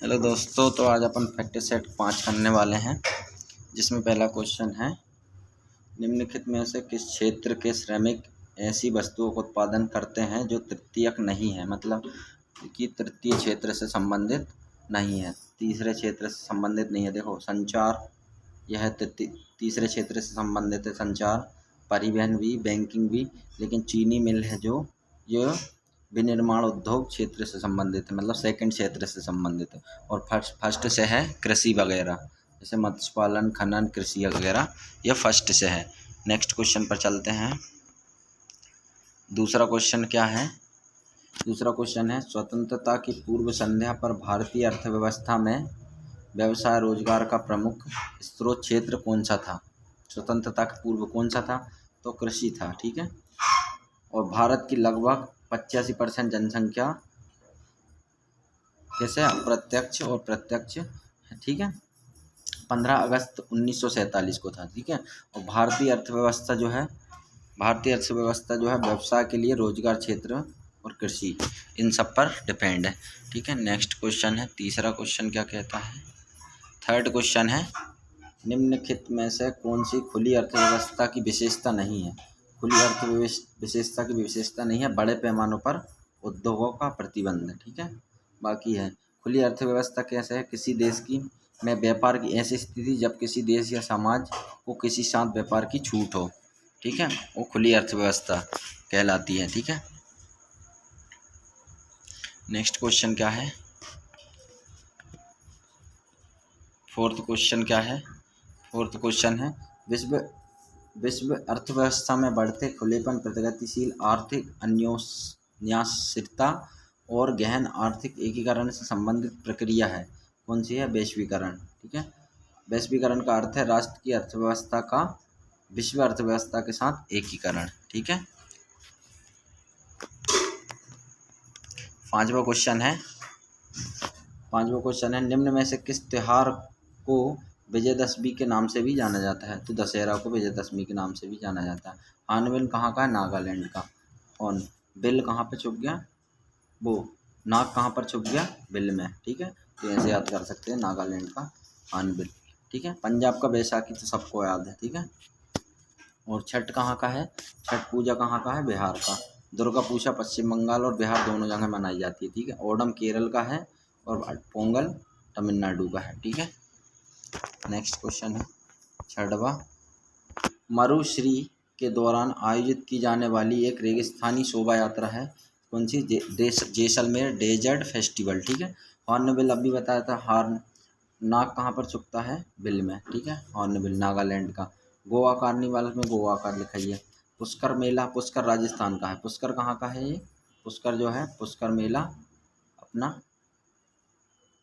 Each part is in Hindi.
हेलो दोस्तों, तो आज अपन फैक्ट सेट 5 करने वाले हैं, जिसमें पहला क्वेश्चन है, निम्नलिखित में से किस क्षेत्र के श्रमिक ऐसी वस्तुओं का उत्पादन करते हैं जो तृतीयक नहीं है, मतलब कि तृतीय क्षेत्र से संबंधित नहीं है, तीसरे क्षेत्र से संबंधित नहीं है। देखो, संचार यह तीसरे क्षेत्र से संबंधित है, संचार, परिवहन भी, बैंकिंग भी, लेकिन चीनी मिल है जो यह विनिर्माण उद्योग क्षेत्र से संबंधित है, मतलब सेकंड क्षेत्र से संबंधित है। और फर्स्ट से है कृषि वगैरह, जैसे मत्स्य पालन, खनन, कृषि वगैरह, यह फर्स्ट से है। नेक्स्ट क्वेश्चन पर चलते हैं। दूसरा क्वेश्चन क्या है? दूसरा क्वेश्चन है, स्वतंत्रता की पूर्व संध्या पर भारतीय अर्थव्यवस्था में व्यवसाय रोजगार का प्रमुख स्रोत क्षेत्र कौन सा था? स्वतंत्रता के पूर्व कौन सा था? तो कृषि था, ठीक है। और भारत की लगभग 85% जनसंख्या कैसे अप्रत्यक्ष और प्रत्यक्ष है, ठीक है। 15 अगस्त 1947 को था, ठीक है। और भारतीय अर्थव्यवस्था जो है व्यवसाय के लिए रोजगार क्षेत्र और कृषि, इन सब पर डिपेंड है, ठीक है। नेक्स्ट क्वेश्चन है, तीसरा क्वेश्चन क्या कहता है? थर्ड क्वेश्चन है, निम्नलिखित में से कौन सी खुली अर्थव्यवस्था की विशेषता नहीं है? खुली अर्थव्यवस्था की विशेषता नहीं है, बड़े पैमानों पर उद्योगों का प्रतिबंध, ठीक है। बाकी है, खुली अर्थव्यवस्था कैसे है? किसी देश की में व्यापार की ऐसी स्थिति जब किसी देश या समाज को किसी साथ व्यापार की छूट हो, ठीक है, वो खुली अर्थव्यवस्था कहलाती है, ठीक है। नेक्स्ट क्वेश्चन क्या है? फोर्थ क्वेश्चन क्या है? फोर्थ क्वेश्चन है, विश्व अर्थव्यवस्था में बढ़ते खुलेपन, प्रगतिशील आर्थिक अन्योन्याश्रितता और गहन आर्थिक एकीकरण से संबंधित प्रक्रिया है, कौन सी है? वैश्वीकरण, ठीक है। वैश्वीकरण का अर्थ है राष्ट्र की अर्थव्यवस्था का विश्व अर्थव्यवस्था के साथ एकीकरण, ठीक है। पांचवा क्वेश्चन है, निम्न में से किस त्योहार को विजयदशमी के नाम से भी जाना जाता है? तो दशहरा को विजयदशमी के नाम से भी जाना जाता है। हॉर्नबिल कहाँ का है? नागालैंड का। और बिल कहाँ पे छुप गया? वो नाक कहाँ पर छुप गया? बिल में, ठीक है। तो ऐसे याद कर सकते हैं, नागालैंड का हॉर्नबिल, ठीक है। पंजाब का बैसाखी तो सबको याद है, ठीक है। और छठ कहाँ का है? छठ पूजा कहाँ का है? बिहार का। दुर्गा पूजा पश्चिम बंगाल और बिहार दोनों जगह मनाई जाती है, ठीक है। ओणम केरल का है और पोंगल तमिलनाडु का है, ठीक है। नेक्स्ट क्वेश्चन है छठवा, मरुश्री के दौरान आयोजित की जाने वाली एक रेगिस्तानी शोभा यात्रा है, कौन सी? जैसलमेर डेजर्ट फेस्टिवल, ठीक है। हॉर्नबिल अभी बताया था, हॉर्न नाक कहाँ पर छुपता है? बिल में, ठीक है। हॉर्नबिल नागालैंड का। गोवा कार्निवाल में गोवा का लिखा है। पुष्कर मेला, पुष्कर राजस्थान का है। पुष्कर कहाँ का है? ये पुष्कर जो है, पुष्कर मेला अपना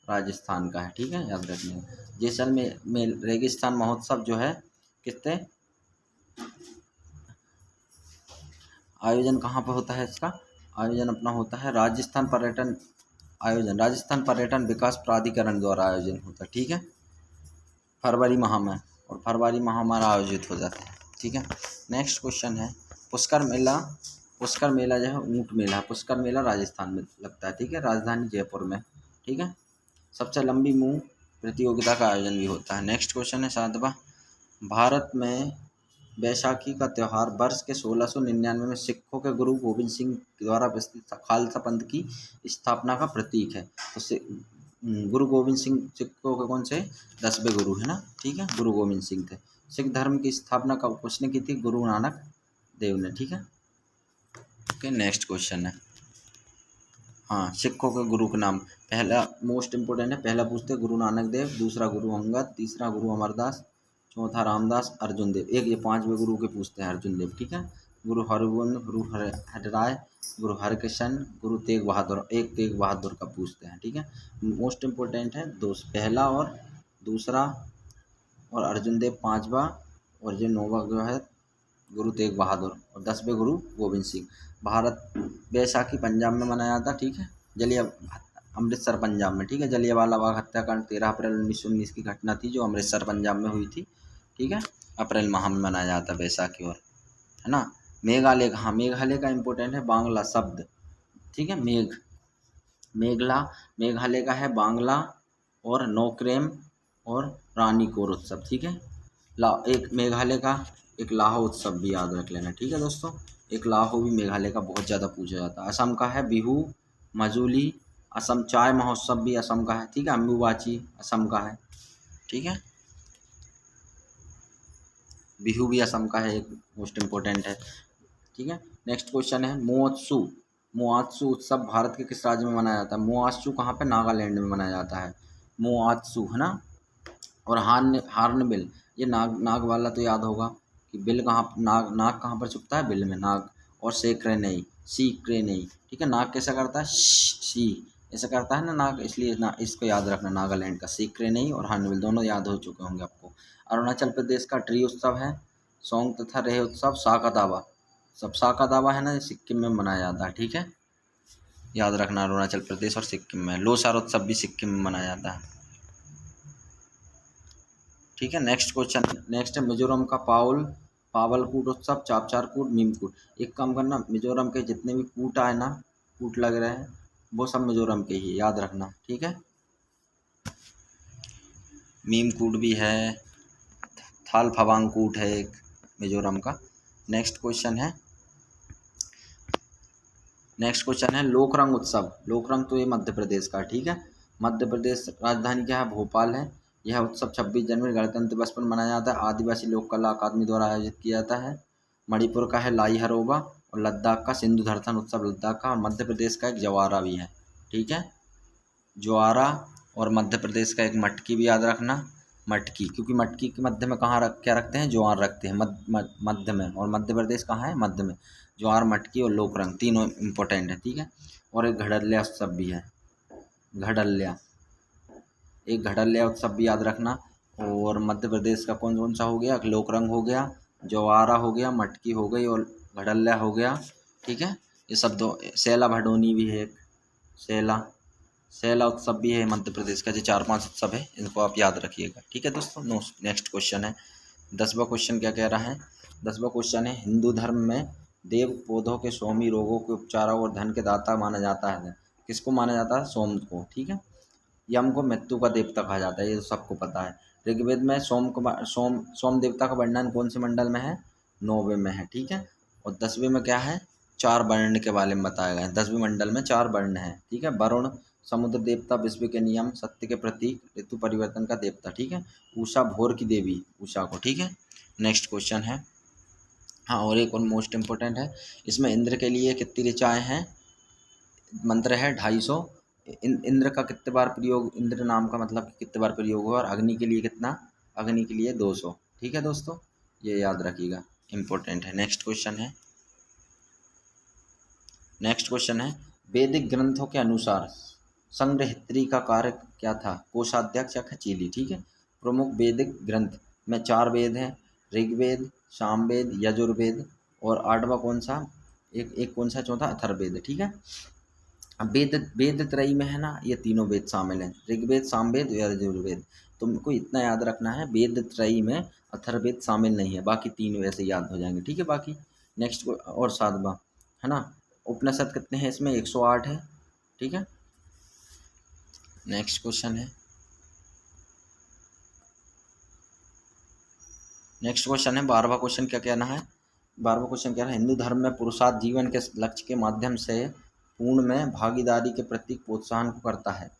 राजस्थान का है, ठीक है, याद रखिए। जैसलमेर में रेगिस्तान महोत्सव जो है कितने आयोजन कहाँ पर होता है? इसका आयोजन अपना होता है राजस्थान पर्यटन विकास प्राधिकरण द्वारा आयोजन होता है, ठीक है, फरवरी माह में। और फरवरी माह हमारा आयोजित हो जाता है, ठीक है। नेक्स्ट क्वेश्चन है, पुष्कर मेला जो है ऊँट मेला, पुष्कर मेला राजस्थान में लगता है, ठीक है, राजधानी जयपुर में, ठीक है। सबसे लंबी मुंह प्रतियोगिता का आयोजन भी होता है। नेक्स्ट क्वेश्चन है सातवां, भारत में बैसाखी का त्यौहार वर्ष के 1699 में सिखों के गुरु गोविंद सिंह द्वारा प्रतिष्ठित खालसा पंथ की स्थापना का प्रतीक है। तो गुरु गोविंद सिंह सिखों के कौन से 10वें गुरु है ना, ठीक है, गुरु गोविंद सिंह थे। सिख धर्म की स्थापना कब किसने की थी? गुरु नानक देव ने, ठीक है। ओके, नेक्स्ट क्वेश्चन है, हाँ, सिखों के गुरु का नाम। पहला मोस्ट इम्पोर्टेंट है, पहला पूछते गुरु नानक देव, दूसरा गुरु अंगद, तीसरा गुरु अमरदास, चौथा रामदास, अर्जुन देव। एक ये 5वें गुरु के पूछते हैं, अर्जुन देव, ठीक है। गुरु हरगोविंद, गुरु हरराय, गुरु हरकिशन, गुरु तेग बहादुर, एक तेग बहादुर का पूछते हैं, ठीक है। मोस्ट इम्पोर्टेंट है दो, पहला और दूसरा, और अर्जुन देव 5वां, और जो 9वां जो है गुरु तेग बहादुर, और 10वें गुरु गोविंद सिंह। भारत बैसाखी पंजाब में मनाया था, ठीक है, अमृतसर पंजाब में, ठीक है। जलियांवाला बाग हत्याकांड 13 अप्रैल 1919 की घटना थी, जो अमृतसर पंजाब में हुई थी, ठीक है। अप्रैल माह में मनाया जाता है बैसाखी, और है ना। मेघालय, हाँ, मेघालय का इम्पोर्टेंट है बांग्ला शब्द, ठीक है। मेघला मेघालय का है बांग्ला और नोक्रेम और रानीकोर उत्सव, ठीक है। एक मेघालय का एक लाहो उत्सव भी याद रख लेना, ठीक है दोस्तों। एक लाहो भी मेघालय का बहुत ज़्यादा पूछा जाता है। असम का है बिहू मजूली, असम चाय महोत्सव भी असम का है, ठीक है। अम्बुबाची असम का है, ठीक है। बिहू भी असम का है, एक मोस्ट इम्पोर्टेंट है, ठीक है। नेक्स्ट क्वेश्चन है मोत्सु। मोआत्सु उत्सव भारत के किस राज्य में मनाया जाता है? मोआत्सु कहाँ पे? नागालैंड में मनाया जाता है मोआत्सु, है ना। और हार्नबिल, ये नाग नाग वाला तो याद होगा कि बिल कहाँ, नाग नाग कहाँ पर छुपता है? बिल में नाग। और सेक्रे नहीं, सीक्रे नहीं, ठीक है। नाग कैसा करता है? शी ऐसा करता है ना नाग, इसलिए ना इसको याद रखना, नागालैंड का सीक्रे नहीं और हार्नबिल दोनों याद हो चुके होंगे आपको। अरुणाचल प्रदेश का ट्री उत्सव है सोंग तथा रेह उत्सव साका दावा। सब साका दावा है ना, ये सिक्किम में मनाया जाता है, ठीक है। याद रखना, अरुणाचल प्रदेश और सिक्किम में। लोसार उत्सव भी सिक्किम में मनाया जाता है, ठीक है। नेक्स्ट क्वेश्चन, नेक्स्ट है मिजोरम का पावलकूट उत्सव चापचारकूट मीमकूट। एक काम करना, मिजोरम के जितने भी कूट आए ना, कूट लग रहे हैं, वो सब मिजोरम के ही याद रखना, ठीक है। मीमकूट भी है, थाल फवांगकूट है एक मिजोरम का। नेक्स्ट क्वेश्चन है, नेक्स्ट क्वेश्चन है लोकरंग उत्सव। लोकरंग तो ये मध्य प्रदेश का है, ठीक है। मध्य प्रदेश राजधानी क्या है? भोपाल है। यह उत्सव 26 जनवरी गणतंत्र दिवस पर मनाया जाता है। आदिवासी लोक कला अकादमी द्वारा आयोजित किया जाता है। मणिपुर का है लाई हरोबा और लद्दाख का सिंधु धरतन उत्सव लद्दाख का। और मध्य प्रदेश का एक जवारा भी है, ठीक है, ज्वारा। और मध्य प्रदेश का एक मटकी भी याद रखना, मटकी, क्योंकि मटकी के मध्य में कहाँ रख क्या रखते हैं? ज्वार रखते हैं मध्य में। और मध्य प्रदेश कहाँ है? मध्य में। ज्वार, मटकी और लोकरंग तीनों इम्पोर्टेंट है, ठीक है। और एक घड़ल्या उत्सव भी है, घड़ल्या, एक घड़ल्या उत्सव भी याद रखना। और मध्य प्रदेश का कौन कौन सा हो गया? लोकरंग हो गया, ज्वारा हो गया, मटकी हो गई और घड़ल्या हो गया, ठीक है। ये सब दो। सैला भडोनी भी है एक, सैला सैला उत्सव भी है मध्य प्रदेश का। जो 4-5 उत्सव है, इनको आप याद रखिएगा, ठीक है दोस्तों। नेक्स्ट क्वेश्चन है 10वां क्वेश्चन क्या कह रहा है? 10वां क्वेश्चन है हिंदू धर्म में देव पौधों के स्वामी, रोगों के उपचारक और धन के दाता माना जाता है। किसको माना जाता है? सोम को, ठीक है। यम को मृत्यु का देवता कहा जाता है, ये तो सबको पता है। ऋग्वेद में सोम देवता का वर्णन कौन से मंडल में है? 9वें में है, ठीक है। और 10वें में क्या है? 4 वर्ण के बारे में बताया गया है। 10वें मंडल में 4 वर्ण है, ठीक है। वरुण समुद्र देवता, विश्व के नियम, सत्य के प्रतीक, ऋतु परिवर्तन का देवता, ठीक है। उषा भोर की देवी, उषा को, ठीक है। नेक्स्ट क्वेश्चन है, हाँ, और एक और मोस्ट इम्पोर्टेंट है, इसमें इंद्र के लिए कितनी ऋचाएँ हैं? मंत्र है 250। इंद्र का कितने बार प्रयोग, इंद्र नाम का मतलब कि कितने बार प्रयोग हुआ। और अग्नि के लिए कितना? अग्नि के लिए 200, ठीक है दोस्तों, ये याद रखिएगा, इम्पोर्टेंट है। नेक्स्ट क्वेश्चन है वैदिक ग्रंथों के अनुसार संग्रहित्री का कार्य क्या था? कोषाध्यक्ष या खचीली, ठीक है। प्रमुख वैदिक ग्रंथ में 4 वेद हैं, ऋग्वेद, सामवेद, यजुर्वेद और 8वां कौन सा? एक कौन सा चौथा? अथर्ववेद, ठीक है। अब वेद वेद त्रयी में है ना, ये तीनों वेद शामिल हैं, ऋग्वेद, सामवेद, यजुर्वेद। तुमको इतना याद रखना है, वेद त्रयी में अथर्ववेद शामिल नहीं है, बाकी 3 वैसे याद हो जाएंगे, ठीक है। बाकी नेक्स्ट और 7वां है ना। उपनिषद कितने हैं इसमें? 108 है, ठीक है। नेक्स्ट क्वेश्चन है, नेक्स्ट क्वेश्चन है 12वां क्वेश्चन क्या कहना है? 12वां क्वेश्चन क्या है? हिंदू धर्म में पुरुषार्थ जीवन के लक्ष्य के माध्यम से पूर्ण में भागीदारी के प्रति प्रोत्साहन को करता है।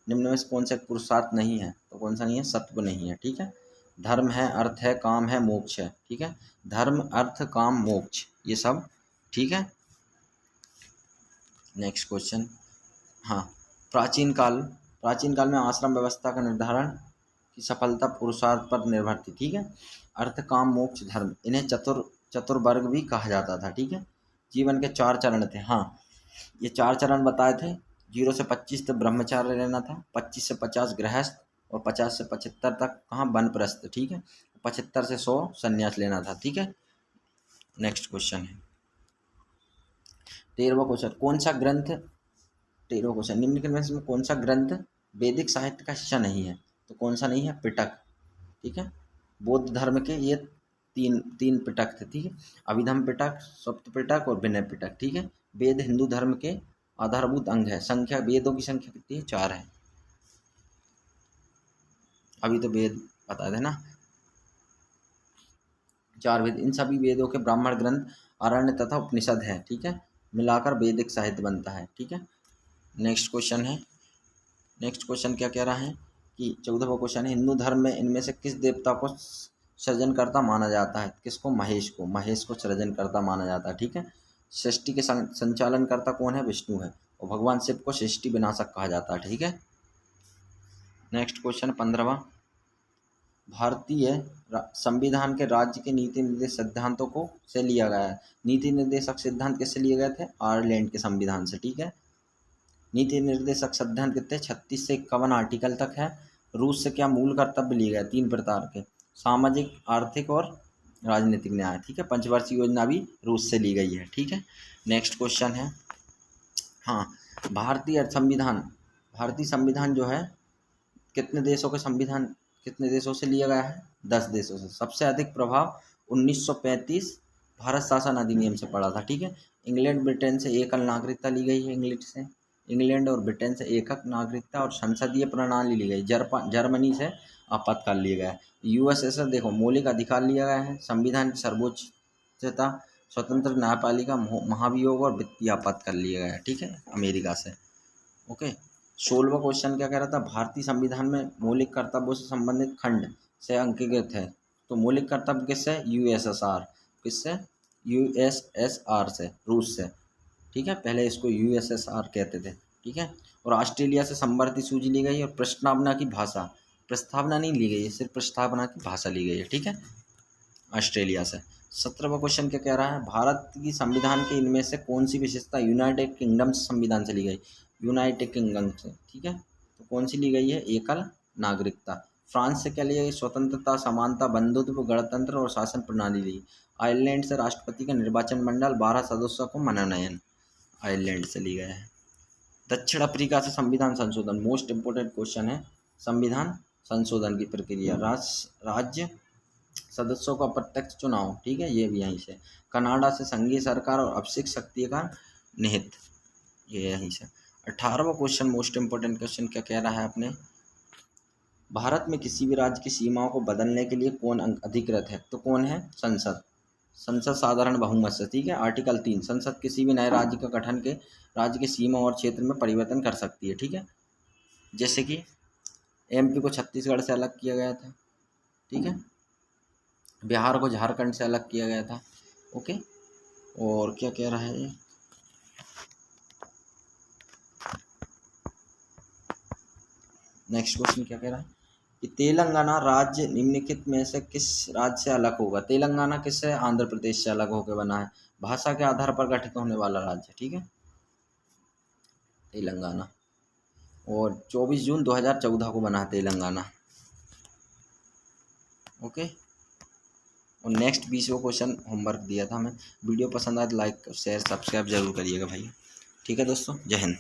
निम्न में से कौन सा पुरुषार्थ नहीं है? तो कौन सा नहीं है? सत्व नहीं है, ठीक है। धर्म है, अर्थ है, काम है, मोक्ष है, ठीक है। धर्म, अर्थ, काम, मोक्ष, ये सब, ठीक है। नेक्स्ट क्वेश्चन, हाँ, प्राचीन काल में आश्रम व्यवस्था का निर्धारण की सफलता पुरुषार्थ पर निर्भर थी, ठीक है। अर्थ, काम, मोक्ष, धर्म, इन्हें चतुर्वर्ग भी कहा जाता था, ठीक है। जीवन के 4 चरण थे, हाँ, ये 4 चरण बताए थे। 0 से 25 तक ब्रह्मचार्य रहना था, 25 से 50 गृहस्थ और 50 से 75 तक कहाँ? वानप्रस्थ, ठीक है। 75 से 100 संन्यास लेना था, ठीक है। नेक्स्ट क्वेश्चन है 13वां क्वेश्चन, कौन सा ग्रंथ? 13वां क्वेश्चन, निम्नलिखित में से कौन सा ग्रंथ वैदिक साहित्य का हिस्सा नहीं है? तो कौन सा नहीं है? पिटक, ठीक है। बौद्ध धर्म के ये तीन तीन पिटक थे, ठीक है। अभिधम पिटक, सप्त पिटक और विनय पिटक, ठीक है। वेद हिंदू धर्म के आधारभूत अंग है। संख्या, वेदों की संख्या कितनी है? 4 है। अभी तो वेद बता देना, 4 वेद। इन सभी वेदों के ब्राह्मण ग्रंथ आरण्य तथा उपनिषद है, ठीक है, मिलाकर वैदिक साहित्य बनता है, ठीक है। नेक्स्ट क्वेश्चन है, नेक्स्ट क्वेश्चन क्या कह रहा है कि 14वां क्वेश्चन है, हिंदू धर्म में इनमें से किस देवता को सृजनकर्ता माना जाता है? किसको? महेश को सृजनकर्ता माना जाता है, ठीक है। सृष्टि के संचालनकर्ता कौन है? विष्णु है। और भगवान शिव को सृष्टि विनाशक कहा जाता है, ठीक है। नेक्स्ट क्वेश्चन 15वां, भारतीय संविधान के राज्य के नीति निर्देश सिद्धांतों को से लिया गया है। नीति निर्देशक सिद्धांत किससे लिए गए थे? आयरलैंड के संविधान से, ठीक है। नीति निर्देशक सिद्धांत कितने? 36 से 51 आर्टिकल तक है। रूस से क्या मूल कर्तव्य लिए गए? 3 प्रकार के, सामाजिक, आर्थिक और राजनीतिक न्याय, ठीक है। पंचवर्षीय योजना भी रूस से ली गई है, ठीक है। नेक्स्ट क्वेश्चन है, हाँ, भारतीय संविधान जो है कितने देशों के संविधान, कितने देशों से लिया गया है? 10 देशों से। सबसे अधिक प्रभाव 1935 भारत शासन अधिनियम से पड़ा था, ठीक है। इंग्लैंड ब्रिटेन से एकल नागरिकता ली गई है, इंग्लैंड और ब्रिटेन से एकक नागरिकता और संसदीय प्रणाली ली गई। जर्मनी से आपातकाल लिया गया है। यूएसए से देखो मौलिक अधिकार लिया गया है, संविधान की सर्वोच्चता, स्वतंत्र न्यायपालिका, महाभियोग और वित्तीय आपातकाल लिया गया है, ठीक है, अमेरिका से। ओके। 16वां क्वेश्चन क्या कह रहा था? भारतीय संविधान में मौलिक कर्तव्यों से संबंधित खंड से अंकीकृत है। तो मौलिक कर्तव्य किससे? यूएसएसआर। किससे? यूएसएसआर से, रूस से, ठीक है। पहले इसको यूएसएसआर कहते थे, ठीक है। और ऑस्ट्रेलिया से समवर्ती सूची ली गई और प्रस्तावना की भाषा, प्रस्तावना नहीं ली गई है, सिर्फ प्रस्तावना की भाषा ली गई है, ठीक है, ऑस्ट्रेलिया से। 17वां क्वेश्चन क्या कह रहा है? भारत की संविधान के इनमें से कौन सी विशेषता यूनाइटेड किंगडम संविधान से ली गई? यूनाइटेड किंगडम से, ठीक है। तो कौन सी ली गई है? एकल नागरिकता। फ्रांस से क्या लिया गई? स्वतंत्रता, समानता, बंधुत्व, गणतंत्र और शासन प्रणाली ली। आयरलैंड से राष्ट्रपति का निर्वाचन मंडल, 12 सदस्यों को मनोनयन, आयरलैंड से ली गया है। दक्षिण अफ्रीका से संविधान संशोधन, मोस्ट इम्पोर्टेंट क्वेश्चन है, संविधान संशोधन की प्रक्रिया, राज्य सदस्यों का प्रत्यक्ष चुनाव, ठीक है, ये भी यहीं से। कनाडा से संघीय सरकार और अपशिष्ट शक्ति का निहित, ये यहीं से। 18वां क्वेश्चन मोस्ट इम्पोर्टेंट क्वेश्चन क्या कह रहा है अपने? भारत में किसी भी राज्य की सीमाओं को बदलने के लिए कौन अधिकृत है? तो कौन है? संसद। संसद साधारण बहुमत से, ठीक है। आर्टिकल 3, संसद किसी भी नए राज्य का गठन के राज्य की सीमा और क्षेत्र में परिवर्तन कर सकती है, ठीक है। जैसे कि एमपी को छत्तीसगढ़ से अलग किया गया था, ठीक है, बिहार को झारखंड से अलग किया गया था, ओके। और क्या कह रहा है ये? नेक्स्ट क्वेश्चन क्या कह रहा है कि तेलंगाना राज्य निम्नलिखित में से किस राज्य से अलग होगा? तेलंगाना किससे? आंध्र प्रदेश से अलग होकर बना है। भाषा के आधार पर गठित होने वाला राज्य, ठीक है, तेलंगाना। और 24 जून 2014 को बना है तेलंगाना, ओके। और नेक्स्ट 20वां क्वेश्चन होमवर्क दिया था मैं। वीडियो पसंद आए तो लाइक शेयर सब्सक्राइब जरूर करिएगा भाई, ठीक है दोस्तों। जय हिंद।